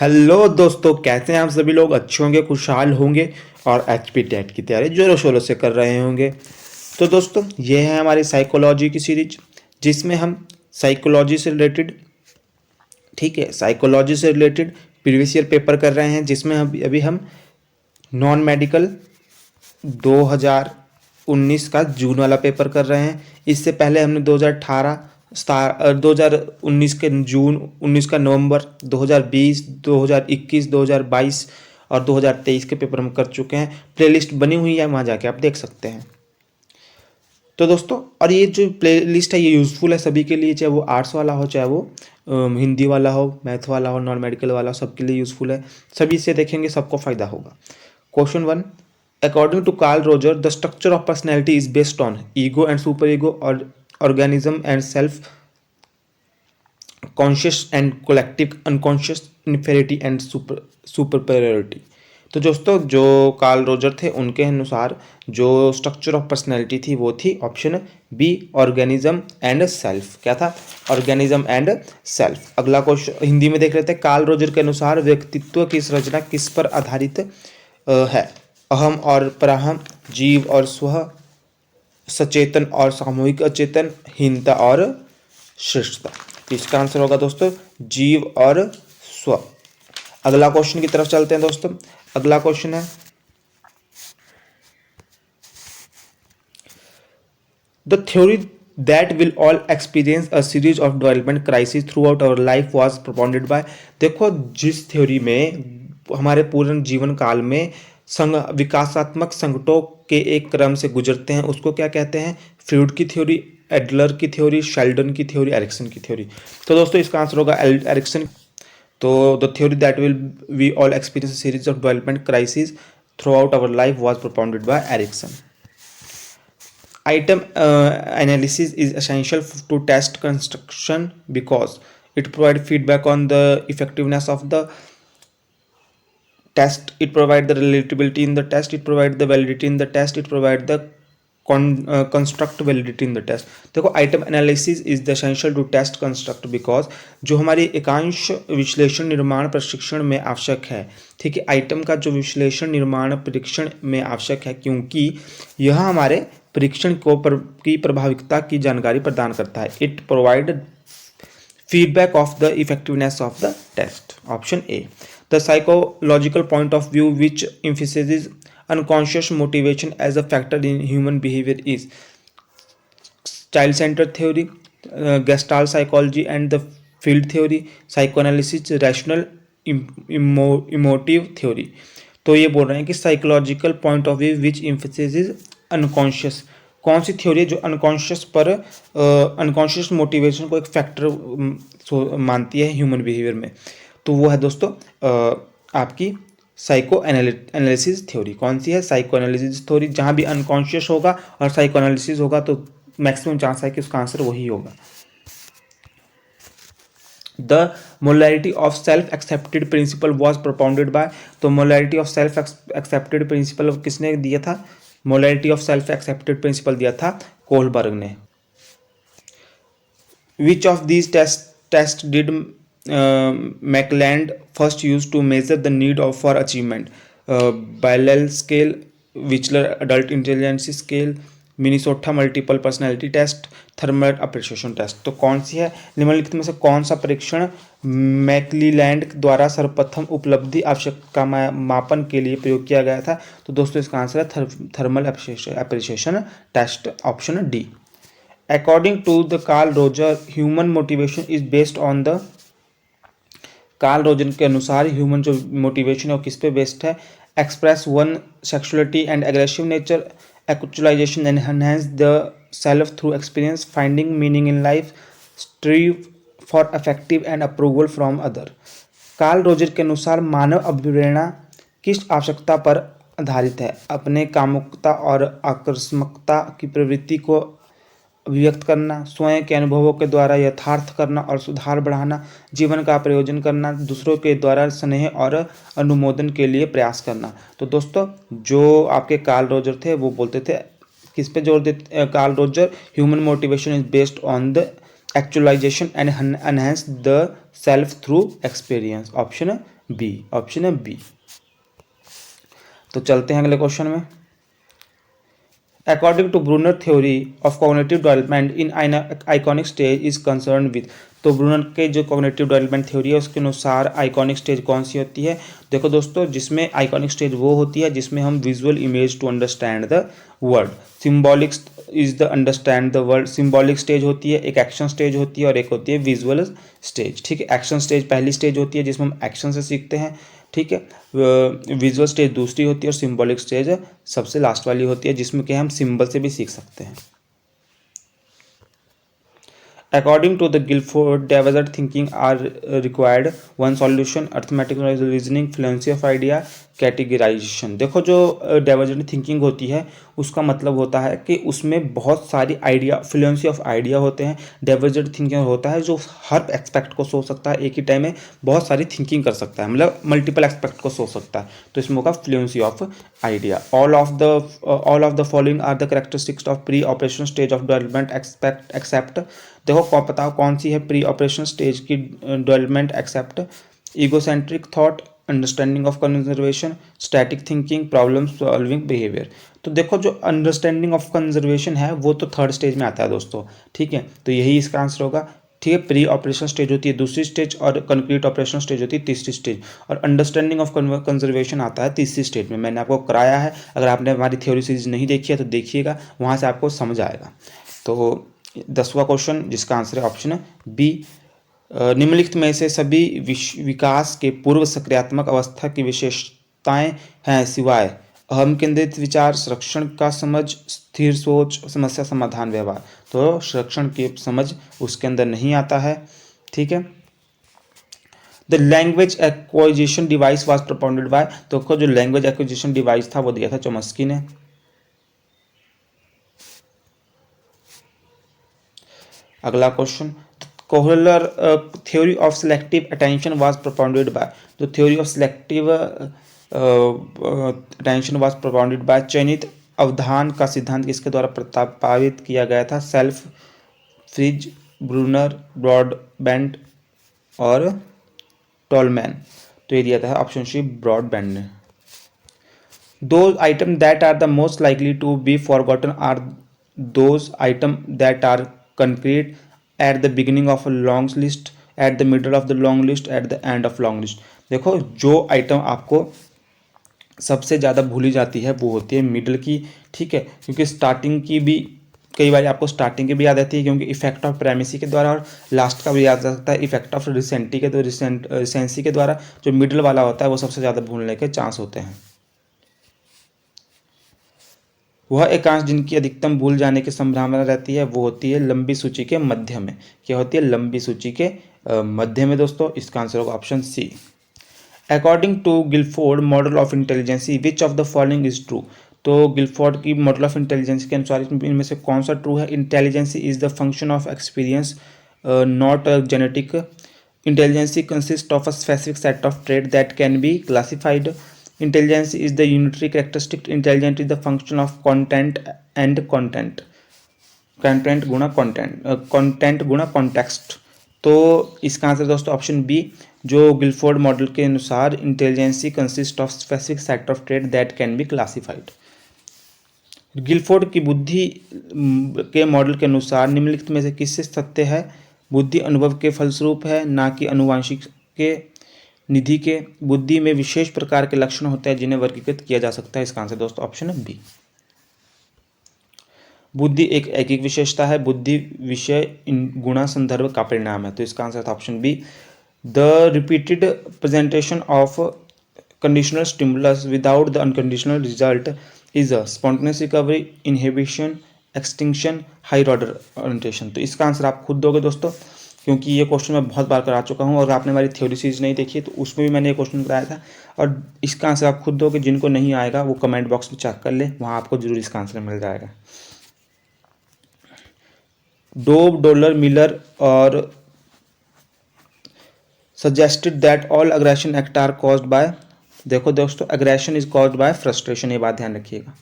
Hello दोस्तों, कैसे हैं आप सभी लोग? अच्छे होंगे, खुशहाल होंगे और एचपी टेट की तैयारी जोरों शोरों से कर रहे होंगे। तो दोस्तों, ये है हमारी साइकोलॉजी की सीरीज, जिसमें हम साइकोलॉजी से रिलेटेड, ठीक है, साइकोलॉजी से रिलेटेड प्रीवियस ईयर पेपर कर रहे हैं, जिसमें अभी हम नॉन मेडिकल 2019 का जून वाला पेपर कर रहे हैं। इससे पहले हमने 2019 के जून, 19 का नवंबर, 2020, 2021, 2022 और 2023 के पेपर हम कर चुके हैं। प्लेलिस्ट बनी हुई है, वहाँ जाके आप देख सकते हैं। तो दोस्तों, और ये जो प्ले लिस्ट है ये यूज़फुल है सभी के लिए, चाहे वो आर्ट्स वाला हो, चाहे वो हिंदी वाला हो, मैथ वाला हो, नॉन मेडिकल वाला हो, सबके लिए यूज़फुल है। सभी से देखेंगे, सबको फ़ायदा होगा। Question 1, according to Carl Roger the structure of personality is based on ego and super ego और organism and self conscious and collective unconscious inferiority and superiority. तो दोस्तों, जो कार्ल रोजर थे उनके अनुसार जो स्ट्रक्चर ऑफ पर्सनैलिटी थी वो थी option b, organism and self. क्या था? Organism and self. अगला क्वेश्चन हिंदी में देख लेते हैं। कार्ल रोजर के अनुसार व्यक्तित्व की संरचना किस पर आधारित है? अहम और पराहम, जीव और स्व, सचेतन और सामूहिक अचेतन, हीनता और श्रेष्ठता। तो इसका आंसर होगा दोस्तों जीव और स्व। अगला क्वेश्चन की तरफ चलते हैं दोस्तों। अगला क्वेश्चन है, the theory that will all experience a series of development crisis throughout our life was propounded by. देखो, जिस थ्योरी में हमारे पूर्ण जीवन काल में विकासात्मक संकटों के एक क्रम से गुजरते हैं, उसको क्या कहते हैं? फ्रूड की थ्योरी, एडलर की थ्योरी, शेल्डन की थ्योरी, एरिक्सन की थ्योरी। तो दोस्तों, इसका आंसर होगा एरिक्सन। तो the theory that will we all experience series of development crisis throughout our life was propounded by Erikson. Item analysis is essential to test construction because it provides feedback on the effectiveness of the test. It provides the relatability in the test. It provides the validity in the test. It provides the construct validity in the test. देखो, item analysis is the essential to test construct because जो हमारी एकांश विश्लेषण निर्माण प्रशिक्षण में आवश्यक है, ठीक है, आइटम का जो विश्लेषण निर्माण परीक्षण में आवश्यक है, क्योंकि यह हमारे परीक्षण की प्रभाविकता की जानकारी प्रदान करता है। It provide feedback of the effectiveness of the test. Option A. The psychological point of view which emphasizes unconscious motivation as a factor in human behavior is child-centered theory, Gestalt psychology and the field theory, psychoanalysis, rational emotive theory। तो ये बोल रहे हैं कि psychological point of view which emphasizes unconscious. कौन सी theory है जो unconscious पर अनकॉन्शियस मोटिवेशन को एक फैक्टर मानती है ह्यूमन बिहेवियर में? तो वो है दोस्तों आपकी साइको एनालिसिस थ्योरी। कौन सी है? Psycho analysis theory. जहाँ भी अनकॉन्शियस होगा और साइको एनालिसिस होगा तो मैक्सिमम चांस है कि उसका आंसर वही होगा। The morality of self accepted principle was propounded by. तो morality of self accepted principle किसने दिया था? Morality of self accepted principle दिया था कोहलबर्ग ने। Which of these test did McClelland first use to measure the need of for achievement? Bayley scale, Wechsler adult intelligence scale, Minnesota multiple personality test, thermal appreciation test. तो कौन सी है? निम्नलिखित में से कौन सा परीक्षण मैकलीलैंड द्वारा सर्वप्रथम उपलब्धि आवश्यकता मापन के लिए प्रयोग किया गया था? तो दोस्तों, इसका आंसर है thermal appreciation test. Option d. According to the Carl Roger human motivation is based on the. Carl Roger के अनुसार ह्यूमन जो मोटिवेशन है वो किस पे बेस्ड है? Express one sexuality and aggressive nature, actualization and enhance the self through experience, finding meaning in life, strive for affective and approval from other. Carl Roger के अनुसार मानव अभिप्रेरणा किस आवश्यकता पर आधारित है? अपने कामुकता और आकर्षकता की प्रवृत्ति को अभिव्यक्त करना, स्वयं के अनुभवों के द्वारा यथार्थ करना और सुधार बढ़ाना, जीवन का प्रयोजन करना, दूसरों के द्वारा स्नेह और अनुमोदन के लिए प्रयास करना। तो दोस्तों, जो आपके कार्ल रोजर थे वो बोलते थे, किस पे जोर देते Carl Roger? Human motivation is based on the actualization and enhance the self through experience. Option b, option है बी। तो चलते हैं अगले क्वेश्चन में। According to Bruner theory of cognitive development in iconic stage is concern with. तो Bruner के जो cognitive development theory है उसके अनुसार आइकॉनिक स्टेज कौन सी होती है? देखो दोस्तों, जिसमें आइकॉनिक स्टेज वो होती है जिसमें हम visual image to understand the word, symbolic is the understand the word. Symbolic stage होती है, एक एक्शन स्टेज होती है और एक होती है विजुअल स्टेज। ठीक है, एक्शन स्टेज पहली स्टेज होती है जिसमें हम एक्शन से सीखते हैं। ठीक है, विजुअल स्टेज दूसरी होती है और सिंबॉलिक स्टेज सबसे लास्ट वाली होती है जिसमें कि हम सिंबल से भी सीख सकते हैं। According to the Guilford, divergent thinking are required one solution, arithmetic reasoning, fluency of idea, categorization. देखो जो डाइवर्जेंट थिंकिंग होती है उसका मतलब होता है कि उसमें बहुत सारी आइडिया, फ्लुएंसी ऑफ आइडिया होते हैं। डाइवर्जेंट थिंकिंग होता है जो हर एक्सपेक्ट को सोच सकता है, एक ही टाइम में बहुत सारी थिंकिंग कर सकता है, मतलब मल्टीपल एक्सपेक्ट को सोच सकता है, तो इसमें होगा fluency of idea. All of the following are the characteristics of pre operation stage of development except. देखो बताओ कौन सी है प्री ऑपरेशन स्टेज की development except? Egocentric thought, understanding of conservation, static thinking, problem solving behaviour. तो देखो जो understanding of conservation है वो तो थर्ड स्टेज में आता है दोस्तों। ठीक है, तो यही इसका आंसर होगा। ठीक है, प्री ऑपरेशन स्टेज होती है दूसरी स्टेज और कंक्रीट ऑपरेशन स्टेज होती है तीसरी स्टेज, और अंडरस्टैंडिंग ऑफ कंजर्वेशन आता है तीसरी स्टेज में। मैंने आपको कराया है, अगर आपने हमारी थ्योरी सीरीज नहीं देखी है तो देखिएगा, वहाँ से आपको समझ आएगा। तो 10वां क्वेश्चन जिसका आंसर है ऑप्शन बी। निम्नलिखित में से सभी विकास के पूर्व सक्रियात्मक अवस्था की विशेषताएं हैं सिवाय अहम केंद्रित विचार, संरक्षण का समझ, स्थिर सोच, समस्या समाधान, व्यवहार। तो संरक्षण की समझ उसके अंदर नहीं आता है। ठीक है, the language acquisition device was propounded by. तो जो लैंग्वेज एक्विजिशन डिवाइस था वो दिया था चॉम्स्की ने। अगला question, Kohler theory of selective attention was propounded by. तो theory of selective attention was propounded by. चयनित अवधान का सिद्धांत किसके द्वारा प्रस्तावित किया गया था? सेल्फ, फ्रिज, ब्रूनर, ब्रॉडबैंड और टॉलमैन। तो ये दिया था ऑप्शन सी ब्रॉडबैंड ने। Those items that are the most likely to be forgotten are those items that are concrete at the beginning of a long list, at the middle of the long list, at the end of long list। देखो जो item आपको सबसे ज़्यादा भूली जाती है वो होती है मिडल की। ठीक है, क्योंकि स्टार्टिंग की भी कई बार आपको स्टार्टिंग की भी याद रहती है क्योंकि इफेक्ट ऑफ प्रेमिसी के द्वारा, और लास्ट का भी याद रह सकता है इफेक्ट ऑफ रिसेंटी के रिसेंसी के द्वारा। जो मिडल वाला होता है वो सबसे ज़्यादा भूलने के चांस होते हैं। वह एकांश जिनकी अधिकतम भूल जाने की संभावना रहती है वो होती है लंबी सूची के मध्य में। क्या होती है? लंबी सूची के मध्य में दोस्तों। इसका आंसर होगा option c. According to Guilford model of intelligency which of the following is true. तो गिलफोर्ड की मॉडल ऑफ इंटेलिजेंसी के अनुसार इनमें से कौन सा ट्रू है? Intelligency is the function of experience, not genetic. Intelligency consist of a specific set of trade that can be classified. Intelligence is the unitary characteristic. Intelligence is the function of content and content. Content गुणा content, content गुणा context। तो इसका answer दोस्तों option b, जो Guilford model के अनुसार intelligency consist of specific set of trade that can be classified. Guilford की बुद्धि के मॉडल के अनुसार निम्नलिखित में से किससे सत्य है? बुद्धि अनुभव के फलस्वरूप है, ना कि अनुवांशिक के निधि के। बुद्धि में विशेष प्रकार के लक्षण होते हैं जिन्हें वर्गीकृत किया जा सकता है। इसका आंसर दोस्तों ऑप्शन है बी। बुद्धि एक ऐकिक विशेषता है। बुद्धि विषय गुणा संदर्भ का परिणाम है। तो इसका आंसर था option b. The repeated presentation of conditional stimulus without the unconditional result is a spontaneous recovery, inhibition, extinction, higher order orientation. तो इसका आंसर आप खुद दोगे दोस्तों, क्योंकि ये क्वेश्चन मैं बहुत बार करा चुका हूँ और आपने हमारी थ्योरी सीरीज नहीं देखी है तो उसमें भी मैंने ये क्वेश्चन कराया था, और इसका आंसर आप खुद दोगे। जिनको नहीं आएगा वो कमेंट बॉक्स में चेक कर ले, वहाँ आपको जरूर इसका आंसर मिल जाएगा। डोब, डॉलर, मिलर और suggested that all aggression act are caused by. देखो दोस्तों, aggression is caused by frustration, ये बात ध्यान रखिएगा।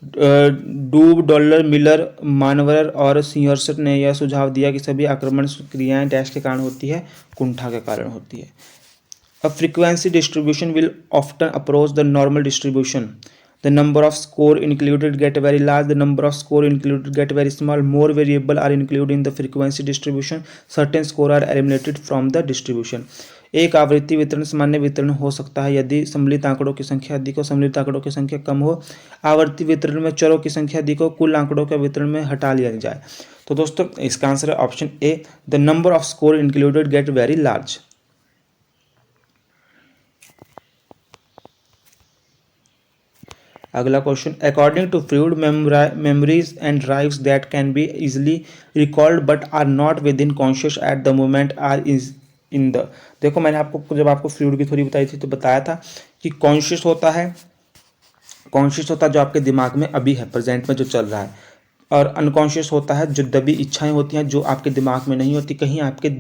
डूब, डॉलर, मिलर, मानवर और सिंहर्स्ट ने यह सुझाव दिया कि सभी आक्रमण क्रियाएं डैश के कारण होती है, कुंठा के कारण होती है। A frequency distribution will often approach the normal distribution. The number of score included get very large, the number of score included get very small. More variables are included in the frequency distribution. Certain score are eliminated from the distribution. एक आवृत्ति वितरण सामान्य वितरण हो सकता है यदि सम्मिलित आंकड़ों की संख्या अधिक हो, सम्मिलित आंकड़ों की संख्या कम हो। आवर्ती वितरण में चरों की संख्या अधिक हो, कुल आंकड़ों के वितरण में हटा लिया जाए। तो दोस्तों इसका आंसर है option A, the number of score included get very large. अगला question, according to Freud memories and drives that can be easily recalled but are not within conscious at the moment are is in the. देखो मैंने आपको जब आपको Freud की theory बताई थी तो बताया था कि कॉन्शियस होता है जो आपके दिमाग में अभी है, प्रेजेंट में जो चल रहा है, और अनकॉन्शियस होता है जो दबी इच्छाएं होती हैं जो आपके दिमाग में नहीं होती, कहीं आपके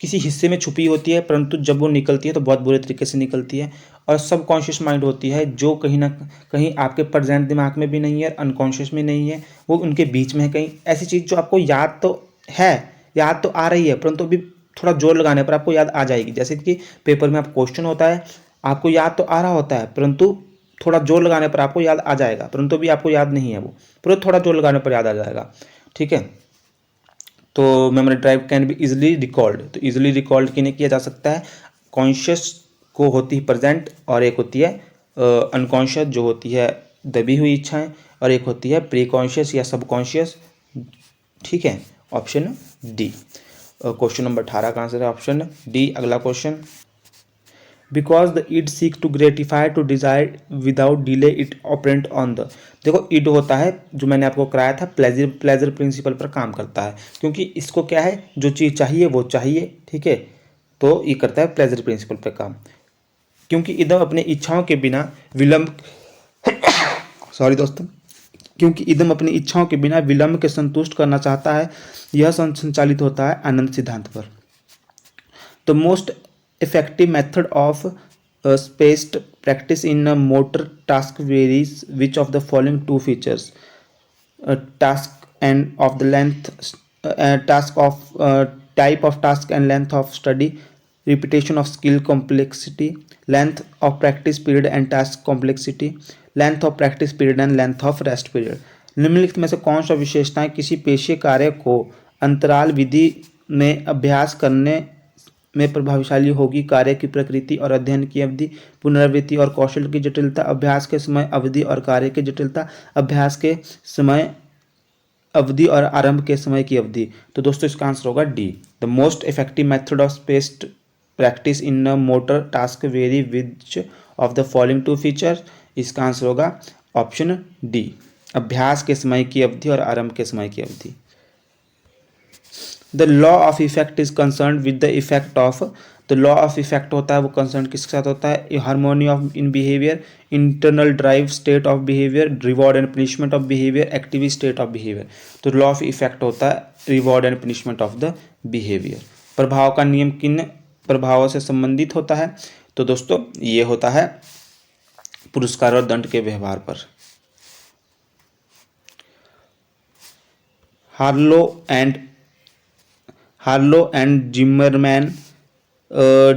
किसी हिस्से में छुपी होती है, परंतु जब वो निकलती है तो बहुत बुरे तरीके से निकलती है। और सब कॉन्शियस माइंड होती है जो कहीं ना कहीं आपके प्रेजेंट दिमाग में भी नहीं है, अनकॉन्शियस में नहीं है, वो उनके बीच में है कहीं। ऐसी चीज़ जो आपको याद तो है, याद तो आ रही है, परंतु अभी थोड़ा जोर लगाने पर आपको याद आ जाएगी। जैसे कि पेपर में आप क्वेश्चन होता है, आपको याद तो आ रहा होता है, परंतु थोड़ा जोर लगाने पर आपको याद आ जाएगा, परंतु अभी आपको याद नहीं है वो, पर थोड़ा जोर लगाने पर याद आ जाएगा। ठीक है, तो memory drive can be easily recalled, तो इजिली रिकॉल्ड किन्हें किया जा सकता है, कॉन्शियस को होती है प्रेजेंट, और एक होती है अनकॉन्शियस जो होती है दबी हुई इच्छाएं, और एक होती है प्री कॉन्शियस या सबकॉन्शियस। ठीक है, ऑप्शन डी। क्वेश्चन नंबर 18 का आंसर है ऑप्शन डी। अगला question, because the id seek to gratify to desire without delay it operant on the. देखो इड होता है जो मैंने आपको कराया था, प्लेजर प्रिंसिपल पर काम करता है, क्योंकि इसको क्या है, जो चीज़ चाहिए वो चाहिए। ठीक है, तो ये करता है प्लेजर प्रिंसिपल पर काम, क्योंकि इदम अपने इच्छाओं के बिना विलंब सॉरी दोस्तों, क्योंकि इदम अपनी इच्छाओं के बिना विलंब के संतुष्ट करना चाहता है, यह संचालित होता है आनंद सिद्धांत पर। The most effective method of spaced practice in a motor task varies which of the following two features, task and of the length, task of type of task and length of study, repetition of skill complexity, length of practice period and task complexity, length of practice period and length of rest period। निम्नलिखित में से कौन सा विशेषताएं किसी पेशे कार्य को अंतराल विधि में अभ्यास करने में प्रभावशाली होगी? कार्य की प्रकृति और अध्ययन की अवधि, पुनरावृत्ति और कौशल की जटिलता, अभ्यास के समय अवधि और कार्य की जटिलता, अभ्यास के समय अवधि और आरंभ के समय की अवधि। तो दोस्तों इसका आंसर होगा d. The most effective method of spaced practice in a motor task very which of the following to feature. इसका आंसर होगा ऑप्शन डी, अभ्यास के समय की अवधि और आरंभ के समय की अवधि। The law of effect is concern with the effect of. तो लॉ ऑफ इफेक्ट होता है वो कंसर्न किसके साथ होता है, harmony of in behaviour, internal drive state of behaviour, reward and punishment of behaviour, active state of behaviour. तो law of effect होता है reward and punishment of the behaviour. प्रभाव का नियम किन प्रभावों से संबंधित होता है? तो दोस्तों ये होता है पुरस्कार और दंड के व्यवहार पर। Harlow and Zimmerman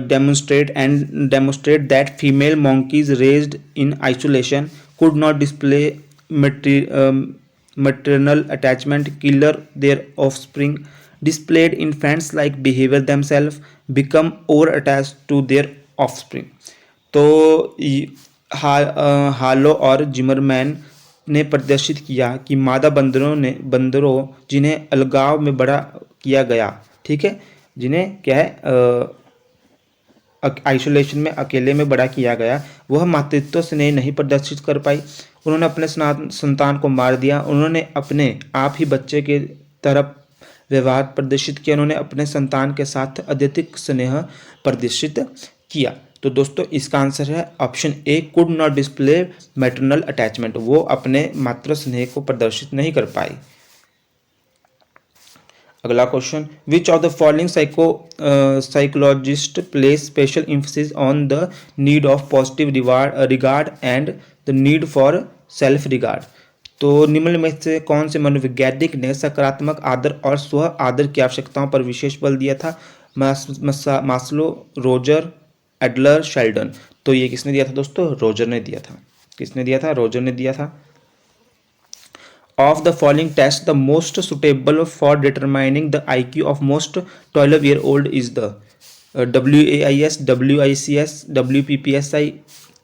demonstrate that female monkeys raised in isolation could not display maternal attachment, killer their offspring. Displayed infants-like behavior themselves become over-attached to their offspring. तो हालो और जिमरमैन ने प्रदर्शित किया कि मादा बंदरों जिन्हें अलगाव में बड़ा किया गया, ठीक है, जिन्हें क्या है आइसोलेशन में अकेले में बड़ा किया गया, वह मातृत्व स्नेह नहीं प्रदर्शित कर पाई। उन्होंने अपने संतान को मार दिया, उन्होंने अपने आप ही बच्चे के तरफ व्यवहार प्रदर्शित किया, उन्होंने अपने संतान के साथ अत्यधिक स्नेह प्रदर्शित किया। तो दोस्तों इसका आंसर है option A, could not display maternal attachment, वो अपने मातृ स्नेह को प्रदर्शित नहीं कर पाई। अगला question, which of the following psychologist place special emphasis on the need of positive regard and the need for self regard. तो निम्न में से कौन से मनोवैज्ञानिक ने सकारात्मक आदर और स्व आदर की आवश्यकताओं पर विशेष बल दिया था? Maslow, Roger, Adler, Sheldon. तो ये किसने दिया था दोस्तों? रोजर ने दिया था। किसने दिया था? रोजर ने दिया था। Of the following tests, the most suitable for determining the IQ of most 12-year-old is the WAIS, WICS, WPPSI,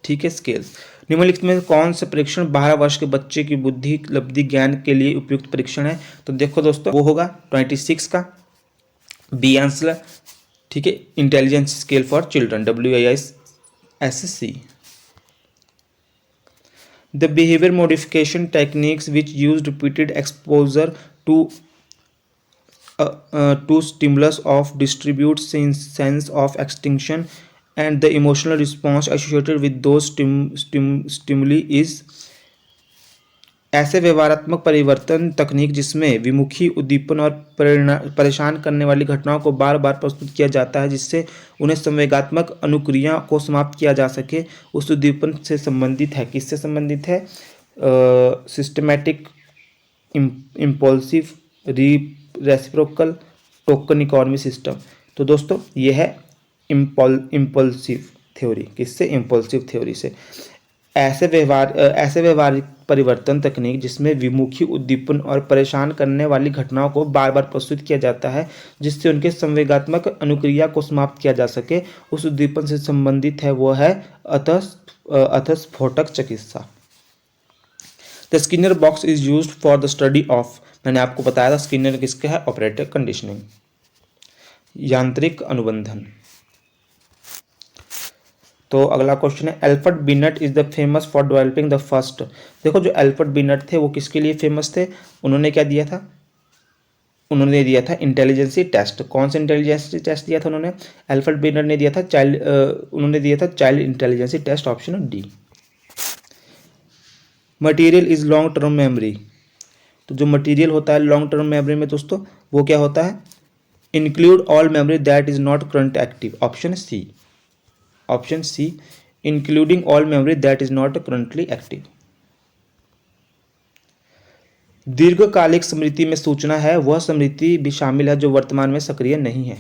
ठीक है, स्केल। निम्नलिखित में कौन सा परीक्षण 12 वर्ष के बच्चे की बुद्धि लब्धि ज्ञान के लिए उपयुक्त परीक्षण है? तो देखो दोस्तों, वो होगा 26 का बी आंसर, ठीक है, intelligence scale for children, WISC। The behavior modification techniques which use repeated exposure to stimulus of distribute sense of extinction and the emotional response associated with those stimuli is ऐसे व्यवहारात्मक परिवर्तन तकनीक जिसमें विमुखी उद्दीपन और परेशान करने वाली घटनाओं को बार बार प्रस्तुत किया जाता है जिससे उन्हें संवेगात्मक अनुक्रिया को समाप्त किया जा सके, उस उद्दीपन से संबंधित है। किससे संबंधित है? Systematic, impulsive, reciprocal, token economy system. तो दोस्तों ये है इम्पल्सिव थ्योरी। किससे? इम्पल्सिव थ्योरी से। ऐसे व्यवहारिक परिवर्तन तकनीक जिसमें विमुखी उद्दीपन और परेशान करने वाली घटनाओं को बार बार प्रस्तुत किया जाता है जिससे उनके संवेगात्मक अनुक्रिया को समाप्त किया जा सके, उस उद्दीपन से संबंधित है, वो है अतस्फोटक चिकित्सा। The Skinner box is used for the study of, मैंने आपको बताया था स्किनर किसका है? ऑपरेटर कंडीशनिंग, यांत्रिक अनुबंधन। तो अगला क्वेश्चन है, Alfred beneath is the famous for developing the first. देखो जो एल्फ्रेड बिनेट थे वो किसके लिए फेमस थे? उन्होंने क्या दिया था? उन्होंने दिया था इंटेलिजेंसी टेस्ट। कौन सा इंटेलिजेंसी टेस्ट दिया था उन्होंने? एल्फ्रेड बिनेट ने दिया था उन्होंने दिया था child intelligence test, option d. Material is long term memory. तो जो मटीरियल होता है लॉन्ग टर्म मेमोरी में दोस्तों वो क्या होता है? Include all memory that is not current active, option c. Option c, including all memory that is not currently active. दीर्घकालिक स्मृति में सूचना है वह स्मृति भी शामिल है जो वर्तमान में सक्रिय नहीं है।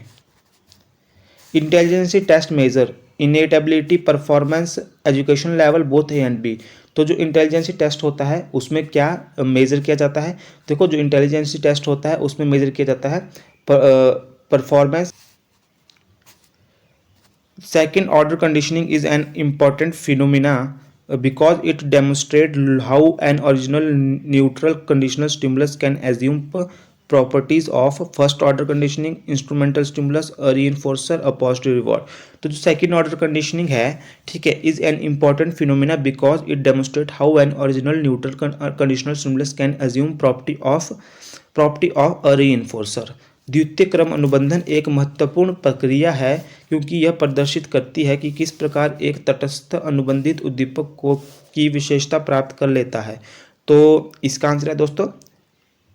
Intelligence test measure innate ability, performance, education level, both a and b. तो जो इंटेलिजेंसी टेस्ट होता है उसमें क्या मेजर किया जाता है? देखो जो इंटेलिजेंसी टेस्ट होता है उसमें मेजर किया जाता है performance. Second order conditioning is an important phenomena because it demonstrates how an original neutral conditional stimulus can assume properties of first order conditioning, instrumental stimulus, a reinforcer, a positive reward। तो जो second order conditioning है, ठीक है, is an important phenomena because it demonstrates how an original neutral conditional stimulus can assume property of a reinforcer। द्वितीय क्रम अनुबंधन एक महत्वपूर्ण प्रक्रिया है क्योंकि यह प्रदर्शित करती है कि किस प्रकार एक तटस्थ अनुबंधित उद्दीपक की विशेषता प्राप्त कर लेता है। तो इसका आंसर है दोस्तों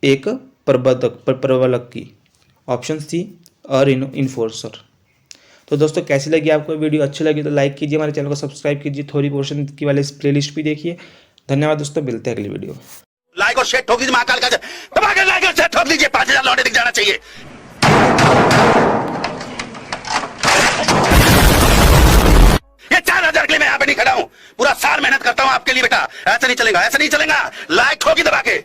एक प्रबलक की, ऑप्शन सी, और इन्फोर्सर। तो दोस्तों कैसी लगी आपको वीडियो? अच्छी लगी तो लाइक कीजिए, हमारे चैनल को सब्सक्राइब कीजिए, थोड़ी पोर्शन की वाले प्लेलिस्ट भी देखिए। धन्यवाद दोस्तों, मिलते हैं अगली वीडियो। लाइक और शेयर ठोक दीजिए, महाकाल का दबा के लाइक और शेयर ठोक दीजिए, 5000 लौटे दिख जाना चाहिए। ये 4000 के लिए मैं यहाँ पे नहीं खड़ा हूँ, पूरा साल मेहनत करता हूँ आपके लिए बेटा। ऐसा नहीं चलेगा, ऐसा नहीं चलेगा। लाइक ठोकी दबा के।